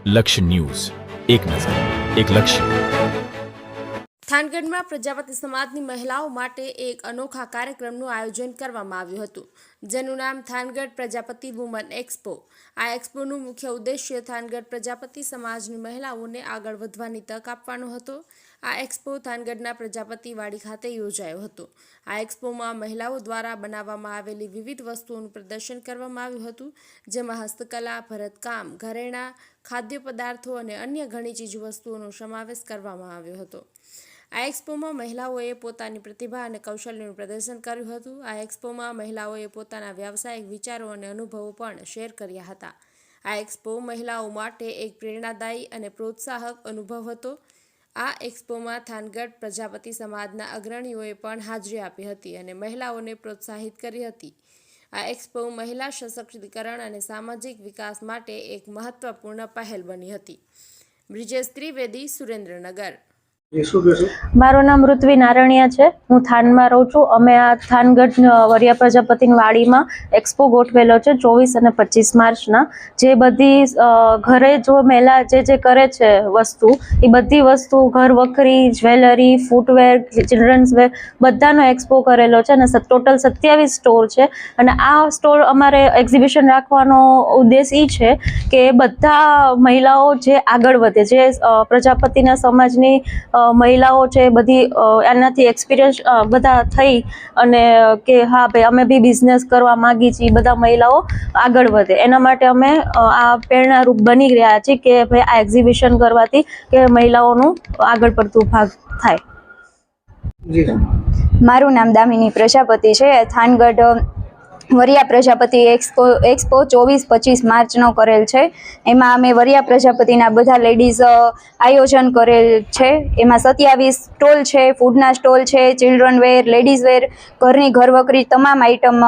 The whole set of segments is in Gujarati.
લક્ષ્ય ન્યૂઝ, એક નજર, એક લક્ષ્ય. થાનગઢમાં પ્રજાપતિ સમાજની મહિલાઓ માટે એક અનોખા કાર્યક્રમનું આયોજન કરવામાં આવ્યું હતું, જેનું નામ થાનગઢ પ્રજાપતિ વુમન એક્સપો. આ એક્સપોનું મુખ્ય ઉદ્દેશ્ય થાનગઢ પ્રજાપતિ સમાજની મહિલાઓને આગળ વધવાની તક આપવાનો હતો. આ એક્સપો થાનગઢના પ્રજાપતિ વાડી ખાતે યોજાયો હતો. આ એક્સપોમાં મહિલાઓ દ્વારા બનાવવામાં આવેલી વિવિધ વસ્તુઓનું પ્રદર્શન કરવામાં આવ્યું હતું, જેમાં હસ્તકલા, ભરતકામ, ઘરેણાં, ખાદ્ય પદાર્થો અને અન્ય ઘણી ચીજવસ્તુઓનો સમાવેશ કરવામાં આવ્યો હતો. આ એક્સપોમાં મહિલાઓએ પોતાની પ્રતિભા અને કૌશલ્યનું પ્રદર્શન કર્યું હતું. આ એક્સપોમાં મહિલાઓએ પોતાના વ્યાવસાયિક વિચારો અને અનુભવો પણ શેર કર્યા હતા. આ એક્સપો મહિલાઓ માટે એક પ્રેરણાદાયી અને પ્રોત્સાહક અનુભવ હતો. આ એક્સપોમાં થાનગઢ પ્રજાપતિ સમાજના અગ્રણીઓએ પણ હાજરી આપી હતી અને મહિલાઓને પ્રોત્સાહિત કરી હતી. આ એક્સપો મહિલા સશક્તિકરણ અને સામાજિક વિકાસ માટે એક મહત્વપૂર્ણ પહેલ બની હતી. બ્રિજેશ ત્રિવેદી, સુરેન્દ્રનગર. મારું નામ ઋત્વી નારણિયા છે. હું થાનમાં રહું છું. અમે આ થાનગઢ વરિયા પ્રજાપતિની વાડીમાં એક્સપો ગોઠવેલો છે 24 અને 25 માર્ચના. જે બધી ઘરે જો મહિલા જે કરે છે વસ્તુ, એ બધી વસ્તુ ઘર વખરી, જ્વેલરી, ફૂટવેર, ચિલ્ડ્રન્સ વેર બધાનો એક્સપો કરેલો છે અને ટોટલ 27 સ્ટોર છે. અને આ સ્ટોર અમારે એક્ઝિબિશન રાખવાનો ઉદ્દેશ એ છે કે બધા મહિલાઓ જે આગળ વધે, જે પ્રજાપતિના સમાજની મહિલાઓ છે બધી એનાથી એક્સપિરિયન્સ બધા થઈ અને કે હા ભાઈ અમે બી બિઝનેસ કરવા માગી છીએ, બધા મહિલાઓ આગળ વધે, એના માટે અમે આ પ્રેરણારૂપ બની રહ્યા છીએ કે ભાઈ આ એક્ઝિબિશન કરવાથી કે મહિલાઓનું આગળ પડતું ભાગ થાય. મારું નામ દામિની પ્રજાપતિ છે. થાનગઢ વરિયા પ્રજાપતિ એક્સપો 24-25 માર્ચનો કરેલ છે. એમાં અમે વરિયા પ્રજાપતિના બધા લેડીઝ આયોજન કરેલ છે. એમાં 27 સ્ટોલ છે, ફૂડના સ્ટોલ છે, ચિલ્ડ્રન વેર, લેડીઝ વેર, ઘરની ઘરવકરી તમામ આઈટમ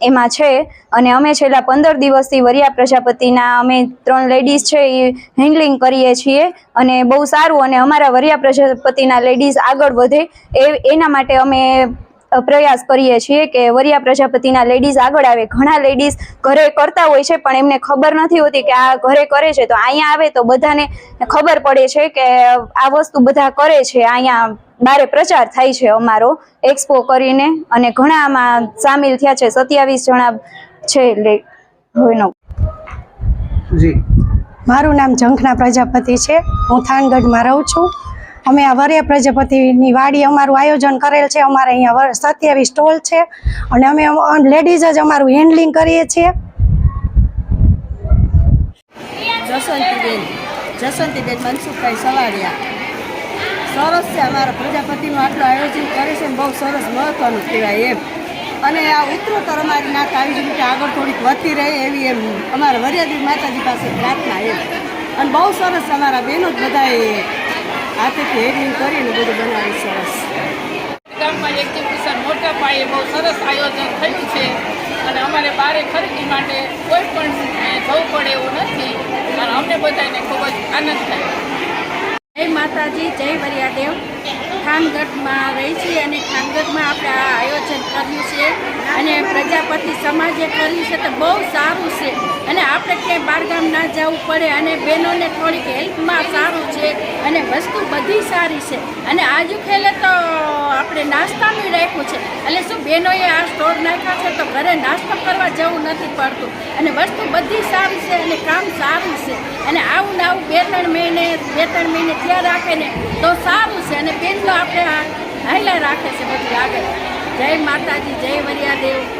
એમાં છે. અને અમે છેલ્લા 15 દિવસથી વરિયા પ્રજાપતિના અમે 3 લેડીઝ છે એ હેન્ડલિંગ કરીએ છીએ અને બહુ સારું, અને અમારા વરિયા પ્રજાપતિના લેડીઝ આગળ વધે એના માટે અમે પ્રયાસ કરીએ છીએ કે વરિયા પ્રજાપતિના લેડીઝ આગળ આવે. ઘણા લેડીઝ ઘરે કરતા હોય છે પણ એમને ખબર નથી હોતી કે આ ઘરે કરે છે, તો અહીંયા આવે તો બધાને ખબર પડે છે કે આ વસ્તુ બધા કરે છે. અહીંયા બારે પ્રચાર થાય છે અમારો એક્સપો કરીને, અને ઘણા આમાં સામેલ થયા છે. 27 જણા છે. મારું નામ ઝંખના પ્રજાપતિ છે. હું થાનગઢમાં રહું છું. અમે આ વરિયા પ્રજાપતિની વાડી અમારું આયોજન કરેલ છે. અમારે અહીંયા 27 સ્ટોલ છે અને અમે લેડીઝ જ અમારું હેન્ડલિંગ કરીએ છીએ. જસવંતીબેન મનસુખભાઈ સવારિયા. સરસ છે, અમારા પ્રજાપતિનું આટલું આયોજન કરે છે, બહુ સરસ મહત્વનું કહેવાય એમ. અને આ ઉત્તરોત્તર અમારી નાત આવી જ રીતે આગળ થોડીક વધતી રહે એવી એમ અમારા વરિયાદેવી માતાજી પાસે પ્રાર્થના એમ. અને બહુ સરસ અમારા બહેનો જ બધાએ હાથેથી હેન્ડલિંગ કરીને બધું બનાવ્યું સરસ. ગામમાં એક્ઝિબિશન મોટા પાયે બહુ સરસ આયોજન થયું છે અને અમારે બારે ખરીદી માટે કોઈ પણ જવું પડે એવું નથી અને અમને બધાને ખૂબ જ આનંદ થાય. જય માતાજી, જય વરિયાદેવ. થાનગઢમાં રહી છીએ અને થાનગઢમાં આપણે આ આયોજન કર્યું છે અને પ્રજાપતિ સમાજે કર્યું છે તો બહુ સારું છે. અને આપણે ક્યાંય બહારગામ ના જવું પડે અને બહેનોને થોડીક હેલ્પમાં સારું છે અને વસ્તુ બધી સારી છે. અને આજુ ખેલે તો આપણે નાસ્તાનું રાખ્યું છે, એટલે શું બહેનોએ આ સ્ટોર નાખ્યા છે તો ઘરે નાસ્તો કરવા જવું નથી પડતું અને વસ્તુ બધી સારી છે અને કામ સારું છે. અને આવું ને આવું 2-3 મહિને ત્યાં રાખે ને તો સારું છે અને બેનનો આપણે હાઈલા રાખે છે બધું આગળ. જય માતાજી, જય વરિયાદેવ.